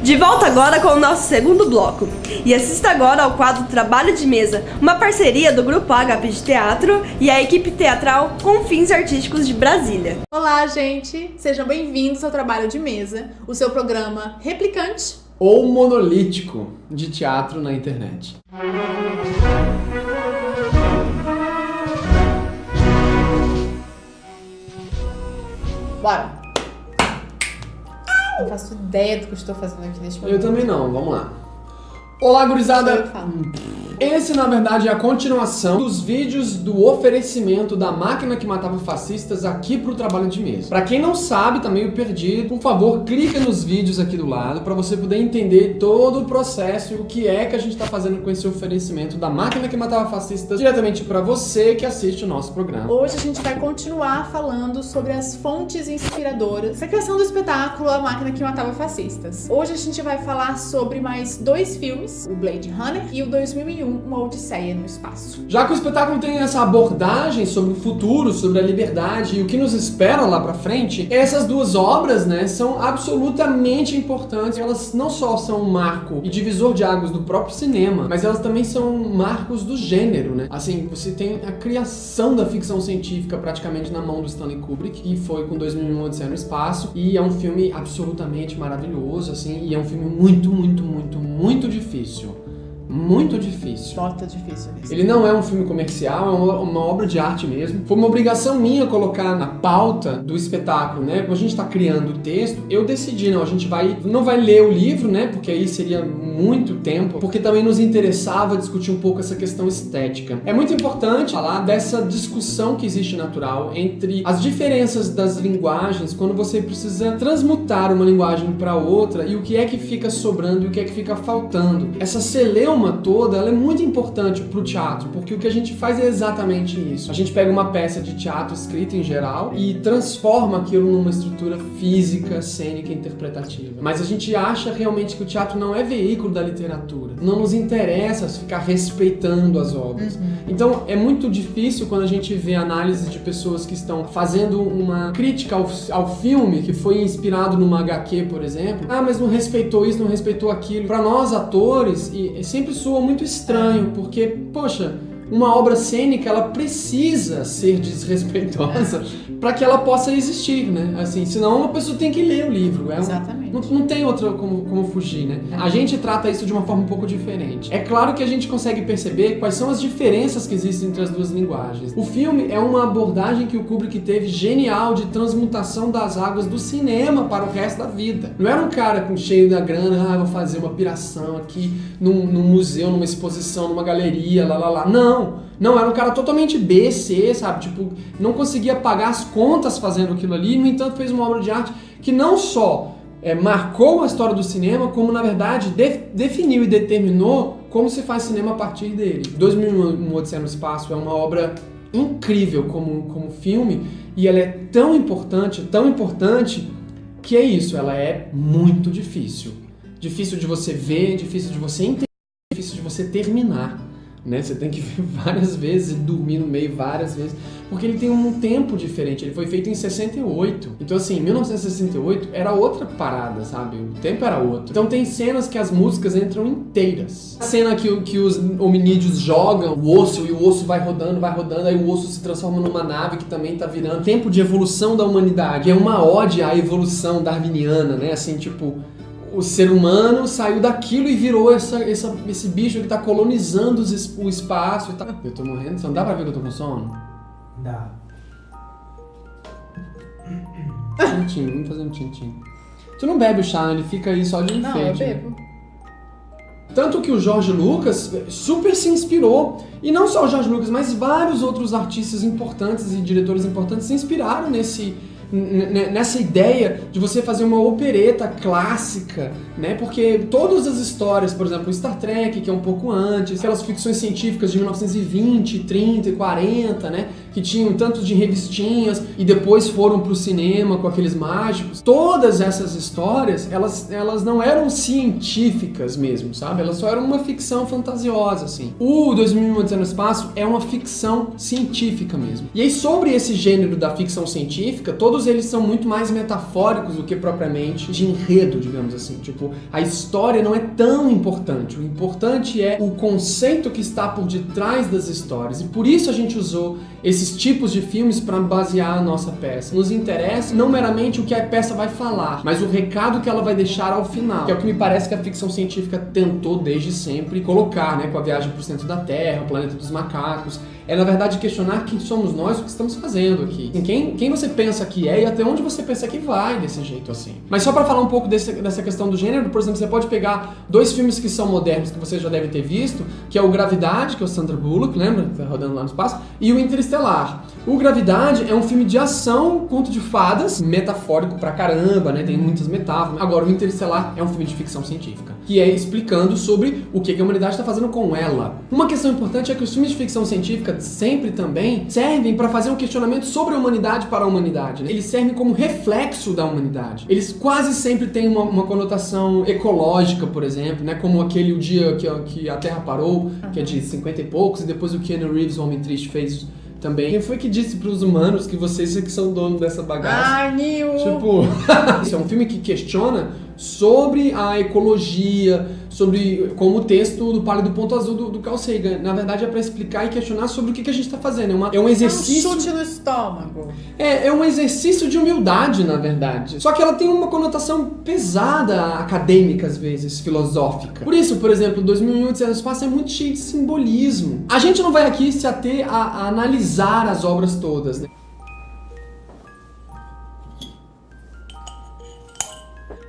De volta agora com o nosso segundo bloco. E assista agora ao quadro Trabalho de Mesa, uma parceria do Grupo HP de Teatro e a equipe teatral Confins Artísticos de Brasília. Olá, gente! Sejam bem-vindos ao Trabalho de Mesa, o seu programa replicante ou monolítico de teatro na internet. Bora! Não faço ideia do que eu estou fazendo aqui neste momento. Eu também não, vamos lá. Olá, gurizada! Esse, na verdade, é a continuação dos vídeos do oferecimento da máquina que matava fascistas aqui pro Trabalho de Mesa. Pra quem não sabe, tá meio perdido, por favor, clica nos vídeos aqui do lado pra você poder entender todo o processo e o que é que a gente tá fazendo com esse oferecimento da máquina que matava fascistas diretamente pra você que assiste o nosso programa. Hoje a gente vai continuar falando sobre as fontes inspiradoras da criação do espetáculo A Máquina que Matava Fascistas. Hoje a gente vai falar sobre mais dois filmes, o Blade Runner e o 2001, Uma Odisseia no Espaço. Já que o espetáculo tem essa abordagem sobre o futuro, sobre a liberdade e o que nos espera lá pra frente, essas duas obras, né, são absolutamente importantes. Elas não só são um marco e divisor de águas do próprio cinema, mas elas também são marcos do gênero, né? Assim, você tem a criação da ficção científica praticamente na mão do Stanley Kubrick, que foi com 2001, Uma Odisseia no Espaço, e é um filme absolutamente maravilhoso, assim, e é um filme muito difícil. Muito difícil. Bota difícil mesmo. Ele não é um filme comercial, é uma obra de arte mesmo. Foi uma obrigação minha colocar na pauta do espetáculo, né? Quando a gente tá criando o texto, eu decidi, não, a gente não vai ler o livro, né? Porque aí seria muito tempo, porque também nos interessava discutir um pouco essa questão estética. É muito importante falar dessa discussão que existe natural entre as diferenças das linguagens quando você precisa transmutar uma linguagem para outra e o que é que fica sobrando e o que é que fica faltando. Essa celeuma toda, ela é muito importante pro teatro, porque o que a gente faz é exatamente isso. A gente pega uma peça de teatro escrita em geral e transforma aquilo numa estrutura física, cênica e interpretativa. Mas a gente acha realmente que o teatro não é veículo da literatura. Não nos interessa ficar respeitando as obras. Então é muito difícil quando a gente vê análises de pessoas que estão fazendo uma crítica ao filme que foi inspirado numa HQ, por exemplo. Ah, mas não respeitou isso, não respeitou aquilo. Para nós atores, e sempre soa muito estranho, porque, poxa, uma obra cênica, ela precisa ser desrespeitosa para que ela possa existir, né? Assim, senão uma pessoa tem que ler o livro. Exatamente. Não tem outra como fugir, né? A gente trata isso de uma forma um pouco diferente. É claro que a gente consegue perceber quais são as diferenças que existem entre as duas linguagens. O filme é uma abordagem que o Kubrick teve genial de transmutação das águas do cinema para o resto da vida. Não era um cara cheio da grana, vou fazer uma piração aqui num museu, numa exposição, numa galeria, lá. Não, era um cara totalmente B, C, sabe? Tipo, não conseguia pagar as contas fazendo aquilo ali, no entanto fez uma obra de arte que não só marcou a história do cinema, como na verdade definiu e determinou como se faz cinema a partir dele. 2001, Uma Odisseia no Espaço é uma obra incrível como filme, e ela é tão importante, que é isso, ela é muito difícil. Difícil de você ver, difícil de você entender, difícil de você terminar. Né? Você tem que ver várias vezes e dormir no meio várias vezes, porque ele tem um tempo diferente. Ele foi feito em 68. Então assim, 1968 era outra parada, sabe? O tempo era outro. Então tem cenas que as músicas entram inteiras. A cena que os hominídeos jogam o osso e o osso vai rodando, aí o osso se transforma numa nave que também tá virando. Tempo de evolução da humanidade. É uma ode à evolução darwiniana, né? Assim, tipo, o ser humano saiu daquilo e virou esse bicho que tá colonizando o espaço e tal. Eu tô morrendo, não dá pra ver que eu tô com sono? Dá. Tintim, vamos fazer um tintim. Tu não bebe o chá, né? Ele fica aí só de enfeite. Não, eu bebo. Tanto que o George Lucas super se inspirou, e não só o George Lucas, mas vários outros artistas importantes e diretores importantes se inspiraram nessa ideia de você fazer uma opereta clássica, né? Porque todas as histórias, por exemplo, Star Trek, que é um pouco antes, aquelas ficções científicas de 1920, 30 e 40, né? que tinham tanto de revistinhas e depois foram pro cinema com aqueles mágicos. Todas essas histórias, elas não eram científicas mesmo, sabe? Elas só eram uma ficção fantasiosa, assim. O 2001 Odisseia no Espaço é uma ficção científica mesmo. E aí, sobre esse gênero da ficção científica, todos eles são muito mais metafóricos do que propriamente de enredo, digamos assim. Tipo, a história não é tão importante. O importante é o conceito que está por detrás das histórias. E por isso a gente usou esses tipos de filmes para basear a nossa peça. Nos interessa não meramente o que a peça vai falar, mas o recado que ela vai deixar ao final. Que é o que me parece que a ficção científica tentou desde sempre colocar, né? Com a Viagem para o Centro da Terra, o Planeta dos Macacos. É, na verdade, questionar quem somos nós, o que estamos fazendo aqui. Quem você pensa que é e até onde você pensa que vai desse jeito assim. Mas só para falar um pouco dessa questão do gênero, por exemplo, você pode pegar 2 filmes que são modernos, que vocês já devem ter visto, que é o Gravidade, que é o Sandra Bullock, lembra? Tá rodando lá no espaço, e o Interestelar. O Gravidade é um filme de ação, conto de fadas, metafórico pra caramba, né? Tem muitas metáforas. Agora, o Interestelar é um filme de ficção científica, que é explicando sobre o que a humanidade está fazendo com ela. Uma questão importante é que os filmes de ficção científica sempre também servem para fazer um questionamento sobre a humanidade para a humanidade, né? Eles servem como reflexo da humanidade. Eles quase sempre têm uma conotação ecológica, por exemplo, né? Como aquele O Dia que a Terra Parou, que é de 50 e poucos, e depois o Keanu Reeves, o Homem Triste, fez também. Quem foi que disse pros humanos que vocês é que são donos dessa bagaça? Ai, Neil! Tipo, isso é um filme que questiona sobre a ecologia, sobre como o texto do Pálido Ponto Azul do Carl Sagan. Na verdade é para explicar e questionar sobre o que a gente está fazendo. É um exercício... É um chute no estômago. É um exercício de humildade, na verdade. Só que ela tem uma conotação pesada, acadêmica às vezes, filosófica. Por isso, por exemplo, 2001 Odisseia no Espaço é muito cheio de simbolismo. A gente não vai aqui se ater a analisar as obras todas, né?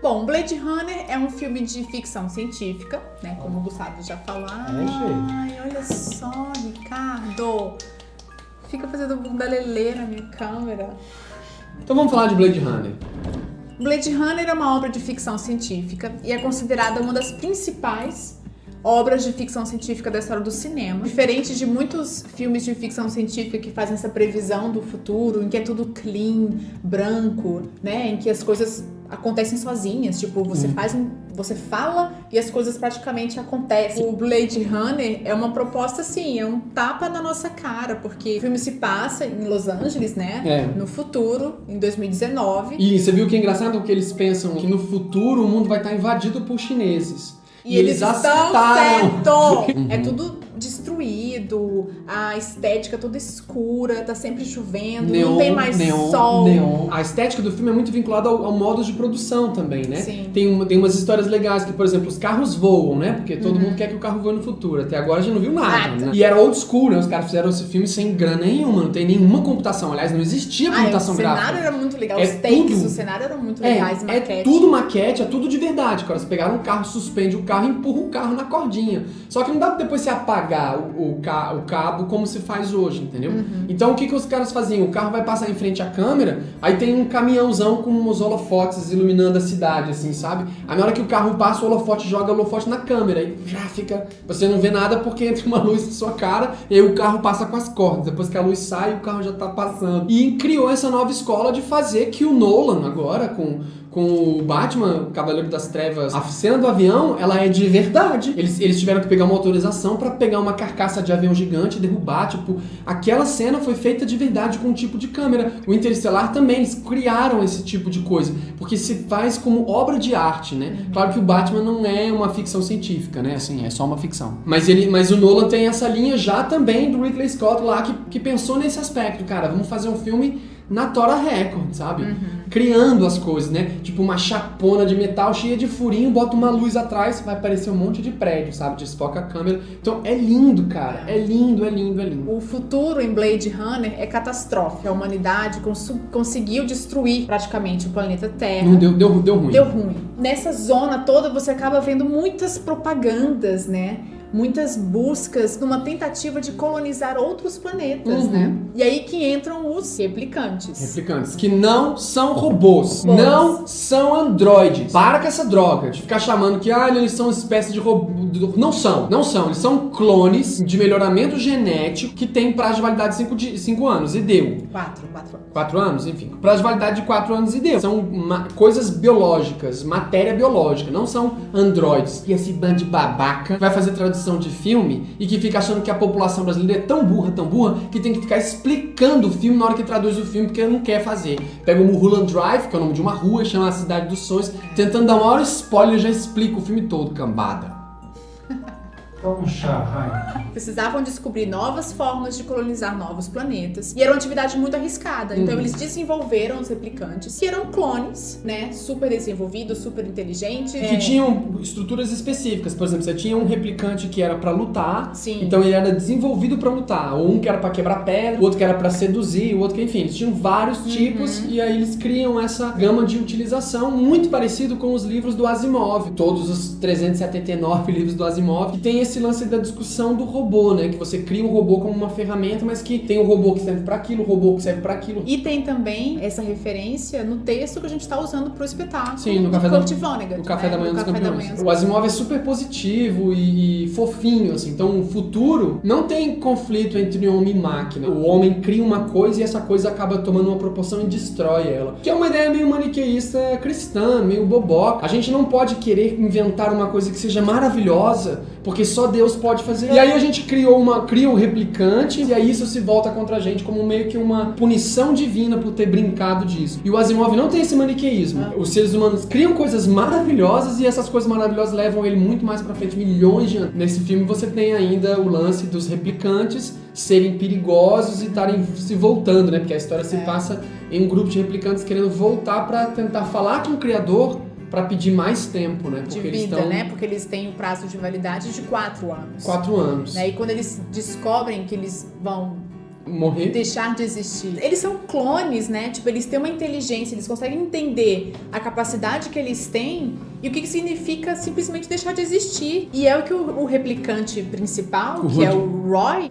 Bom, Blade Runner é um filme de ficção científica, né? Como o Gustavo já falou. Ai, olha só, Ricardo. Fica fazendo bunda lelê na minha câmera. Então vamos falar de Blade Runner. Blade Runner é uma obra de ficção científica e é considerada uma das principais obras de ficção científica da história do cinema. Diferente de muitos filmes de ficção científica que fazem essa previsão do futuro, em que é tudo clean, branco, né? Em que as coisas acontecem sozinhas, tipo, você fala e as coisas praticamente acontecem. O Blade Runner é uma proposta assim, é um tapa na nossa cara, porque o filme se passa em Los Angeles, né? No futuro, em 2019. E você viu que é engraçado? Porque eles pensam que no futuro o mundo vai estar invadido por chineses. E eles estão certo! É tudo destruído, a estética toda escura, tá sempre chovendo, não tem mais sol. A estética do filme é muito vinculada ao modo de produção também, né? Sim. Tem umas histórias legais que, por exemplo, os carros voam, né? Porque todo mundo quer que o carro voe no futuro. Até agora a gente não viu nada, né? E era old school, né? Os caras fizeram esse filme sem grana nenhuma, não tem nenhuma computação. Aliás, não existia computação gráfica. O cenário era muito legal, os takes do cenário eram muito legais, maquete. É tudo maquete, é tudo de verdade. Cara, você pegaram um carro, suspende o carro e empurra o carro na cordinha. Só que não dá pra depois você apagar o cabo como se faz hoje, entendeu? Então o que os caras faziam? O carro vai passar em frente à câmera, aí tem um caminhãozão com uns holofotes iluminando a cidade, assim, sabe? Aí na hora que o carro passa, o holofote joga o holofote na câmera e já fica... Você não vê nada porque entra uma luz na sua cara e aí o carro passa com as cordas. Depois que a luz sai, o carro já tá passando. E criou essa nova escola de fazer que o Nolan agora, com o Batman, Cavaleiro das Trevas, a cena do avião, ela é de verdade. Eles tiveram que pegar uma autorização pra pegar uma carcaça de avião gigante e derrubar, tipo, aquela cena foi feita de verdade com um tipo de câmera. O Interestelar também, eles criaram esse tipo de coisa, porque se faz como obra de arte, né? Claro que o Batman não é uma ficção científica, né? Assim, é só uma ficção. Mas o Nolan tem essa linha já também do Ridley Scott lá, que pensou nesse aspecto, cara, vamos fazer um filme na Tora Record, sabe? Criando as coisas, né? Tipo uma chapona de metal cheia de furinho, bota uma luz atrás, vai aparecer um monte de prédio, sabe? Desfoca a câmera. Então é lindo, cara. É lindo, é lindo, é lindo. O futuro em Blade Runner é catastrófico. A humanidade conseguiu destruir praticamente o planeta Terra. Não deu ruim. Deu ruim. Nessa zona toda você acaba vendo muitas propagandas, né? muitas buscas numa tentativa de colonizar outros planetas, né? E aí que entram os replicantes. Replicantes, que não são robôs, não são androides. Para com essa droga de ficar chamando que eles são uma espécie de robô. Não são. Eles são clones de melhoramento genético que tem prazo de validade de 5 anos e deu. 4 anos, enfim. Prazo de validade de 4 anos e deu. São coisas biológicas, matéria biológica, não são androides. E esse bando de babaca vai fazer tradução de filme e que fica achando que a população brasileira é tão burra, que tem que ficar explicando o filme na hora que traduz o filme, porque não quer fazer. Pega o Mulholland Drive, que é o nome de uma rua, chama a Cidade dos Sonhos, tentando dar o maior spoiler, já explica o filme todo, cambada. Toma um chá, vai. Precisavam descobrir novas formas de colonizar novos planetas. E era uma atividade muito arriscada. Então eles desenvolveram os replicantes, que eram clones, né? Super desenvolvidos, super inteligentes. Que tinham estruturas específicas. Por exemplo, você tinha um replicante que era pra lutar. Sim. Então ele era desenvolvido pra lutar. Um que era pra quebrar pedra, o outro que era pra seduzir, o outro que, enfim, eles tinham vários tipos. E aí eles criam essa gama de utilização muito parecido com os livros do Asimov. Todos os 379 livros do Asimov, que tem esse lance da discussão do robô, né? Que você cria um robô como uma ferramenta, mas que tem um robô que serve pra aquilo, um robô que serve pra aquilo. E tem também essa referência no texto que a gente tá usando pro espetáculo. Sim, no Café da Manhã dos Campeões. O Asimov é super positivo e fofinho, assim. Então, o futuro não tem conflito entre homem e máquina. O homem cria uma coisa e essa coisa acaba tomando uma proporção e destrói ela. Que é uma ideia meio maniqueísta cristã, meio boboca. A gente não pode querer inventar uma coisa que seja maravilhosa, porque só Deus pode fazer. E aí a gente cria um replicante, e aí isso se volta contra a gente como meio que uma punição divina por ter brincado disso. E o Asimov não tem esse maniqueísmo. Os seres humanos criam coisas maravilhosas e essas coisas maravilhosas levam ele muito mais pra frente, milhões de anos. Nesse filme você tem ainda o lance dos replicantes serem perigosos e estarem se voltando, né? Porque a história se passa em um grupo de replicantes querendo voltar pra tentar falar com o Criador pra pedir mais tempo, né? Porque de vida, né? Porque eles têm o prazo de validade de 4 anos. 4 anos. Né? E quando eles descobrem que eles vão morrer, deixar de existir. Eles são clones, né? Tipo, eles têm uma inteligência, eles conseguem entender a capacidade que eles têm e o que significa simplesmente deixar de existir. E é o que o replicante principal, é o Roy,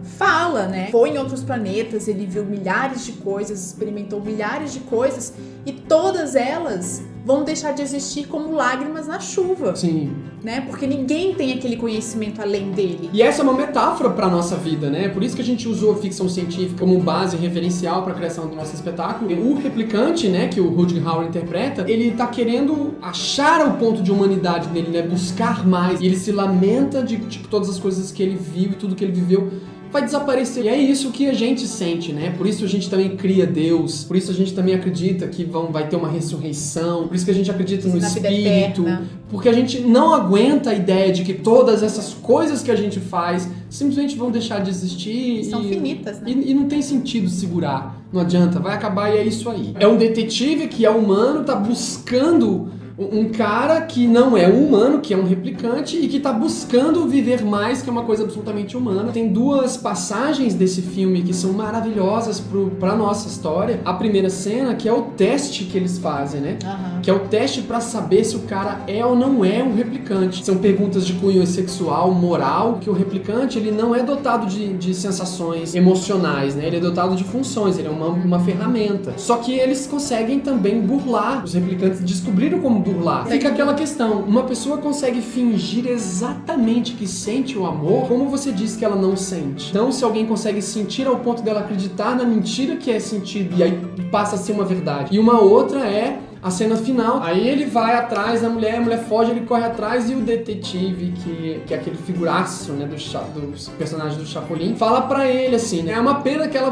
fala, né? Foi em outros planetas, ele viu milhares de coisas, experimentou milhares de coisas e todas elas vão deixar de existir como lágrimas na chuva. Sim. Né? Porque ninguém tem aquele conhecimento além dele. E essa é uma metáfora pra nossa vida, né? Por isso que a gente usou a ficção científica como base referencial pra criação do nosso espetáculo. O replicante, né, que o Rutger Hauer interpreta, ele tá querendo achar o ponto de humanidade nele, né? Buscar mais. E ele se lamenta de, tipo, todas as coisas que ele viu e tudo que ele viveu vai desaparecer. E é isso que a gente sente, né? Por isso a gente também cria Deus, por isso a gente também acredita que vai ter uma ressurreição, por isso que a gente acredita no Espírito, porque a gente não aguenta a ideia de que todas essas coisas que a gente faz simplesmente vão deixar de existir. São finitas, né? E não tem sentido segurar. Não adianta, vai acabar e é isso aí. É um detetive que é humano, tá buscando um cara que não é um humano, que é um replicante e que tá buscando viver mais, que é uma coisa absolutamente humana. Tem 2 passagens desse filme que são maravilhosas pra nossa história. A primeira cena, que é o teste que eles fazem, né? Que é o teste pra saber se o cara é ou não é um replicante. São perguntas de cunho sexual, moral, que o replicante, ele não é dotado de sensações emocionais, né? Ele é dotado de funções, ele é uma ferramenta. Só que eles conseguem também burlar. Os replicantes descobriram como burlar. Fica aquela questão, uma pessoa consegue fingir exatamente que sente o amor, como você disse que ela não sente. Então, se alguém consegue sentir ao ponto dela acreditar na mentira que é sentido, e aí passa a ser uma verdade. E uma outra é a cena final. Aí ele vai atrás da mulher, a mulher foge, ele corre atrás e o detetive, que é aquele figuraço, né, do personagem do Chapolin, fala pra ele assim, né, é uma pena que ela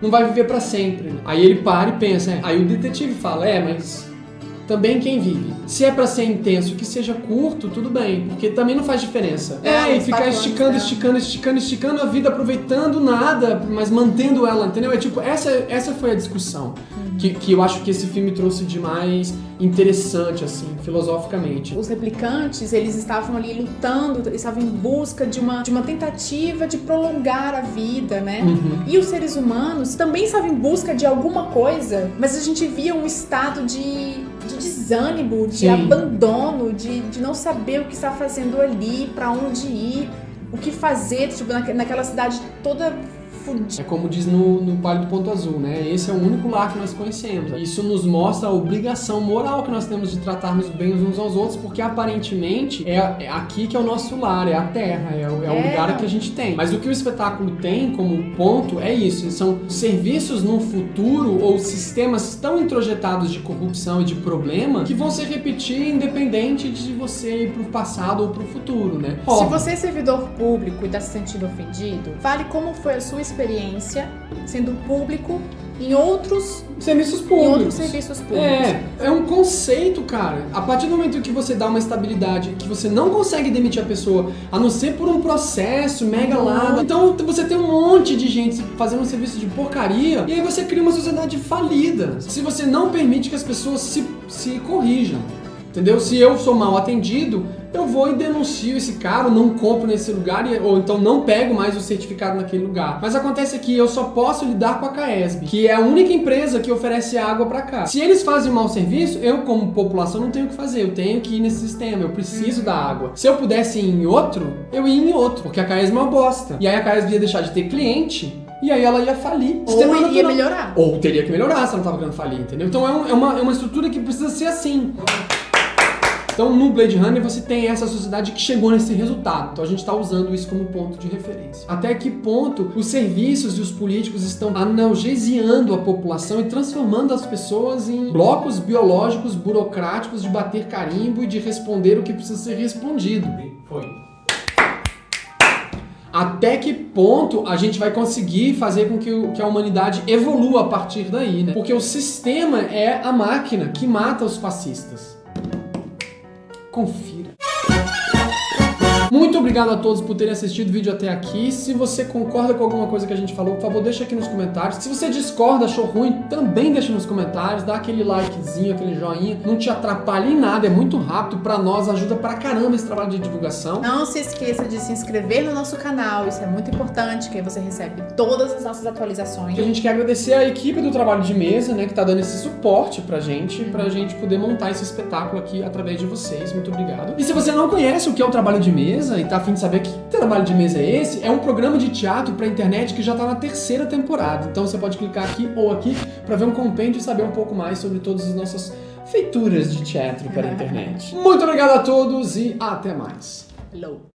não vai viver pra sempre. Né? Aí ele para e pensa, aí o detetive fala, mas também quem vive. Se é pra ser intenso, que seja curto, tudo bem, porque também não faz diferença. E ficar esticando a vida, aproveitando nada, mas mantendo ela, entendeu? É tipo, essa foi a discussão que eu acho que esse filme trouxe de mais interessante, assim, filosoficamente. Os replicantes, eles estavam ali lutando, eles estavam em busca de uma tentativa de prolongar a vida, né? E os seres humanos também estavam em busca de alguma coisa, mas a gente via um estado de de desânimo, de Sim. abandono, de não saber o que está fazendo ali, pra onde ir, o que fazer, tipo, naquela cidade toda fudida. É como diz no Palio do Ponto Azul, né? Esse é o único lar que nós conhecemos. Isso nos mostra a obrigação moral que nós temos de tratarmos bem uns aos outros, porque aparentemente é aqui que é o nosso lar, é a terra, é o lugar que a gente tem. Mas o que o espetáculo tem como ponto é isso, são serviços num futuro ou sistemas tão introjetados de corrupção e de problema que vão se repetir independente de você ir pro passado ou pro futuro, né? Se você é servidor público e está se sentindo ofendido, fale como foi a sua experiência sendo público em outros serviços públicos. É um conceito, cara. A partir do momento que você dá uma estabilidade, que você não consegue demitir a pessoa, a não ser por um processo mega largo. Então você tem um monte de gente fazendo um serviço de porcaria e aí você cria uma sociedade falida. Se você não permite que as pessoas se corrijam. Entendeu? Se eu sou mal atendido, eu vou e denuncio esse cara, não compro nesse lugar, ou então não pego mais o certificado naquele lugar. Mas acontece que eu só posso lidar com a CAESB, que é a única empresa que oferece água pra cá. Se eles fazem um mau serviço, eu como população não tenho o que fazer, eu tenho que ir nesse sistema, eu preciso da água. Se eu pudesse ir em outro, eu ia em outro, porque a CAESB é uma bosta. E aí a CAESB ia deixar de ter cliente, e aí ela ia falir. Ou iria melhorar. Ou teria que melhorar se ela não tava querendo falir, entendeu? Então é uma estrutura que precisa ser assim. Então, no Blade Runner, você tem essa sociedade que chegou nesse resultado. Então, a gente está usando isso como ponto de referência. Até que ponto os serviços e os políticos estão analgesiando a população e transformando as pessoas em blocos biológicos, burocráticos, de bater carimbo e de responder o que precisa ser respondido. Foi. Até que ponto a gente vai conseguir fazer com que a humanidade evolua a partir daí, né? Porque o sistema é a máquina que mata os fascistas. Confira. Muito obrigado a todos por terem assistido o vídeo até aqui. Se você concorda com alguma coisa que a gente falou, por favor, deixa aqui nos comentários. Se você discorda, achou ruim, também deixa nos comentários. Dá aquele likezinho, aquele joinha. Não te atrapalha em nada, é muito rápido pra nós, ajuda pra caramba esse trabalho de divulgação. Não se esqueça de se inscrever no nosso canal, isso é muito importante, que aí você recebe todas as nossas atualizações. A gente quer agradecer a equipe do Trabalho de Mesa, né, que tá dando esse suporte pra gente poder montar esse espetáculo aqui através de vocês. Muito obrigado. E se você não conhece o que é o Trabalho de Mesa e tá a fim de saber que trabalho de mesa é esse, é um programa de teatro pra internet que já tá na 3ª temporada. Então você pode clicar aqui ou aqui pra ver um compêndio e saber um pouco mais sobre todas as nossas feituras de teatro para a internet. Muito obrigado a todos e até mais. Hello.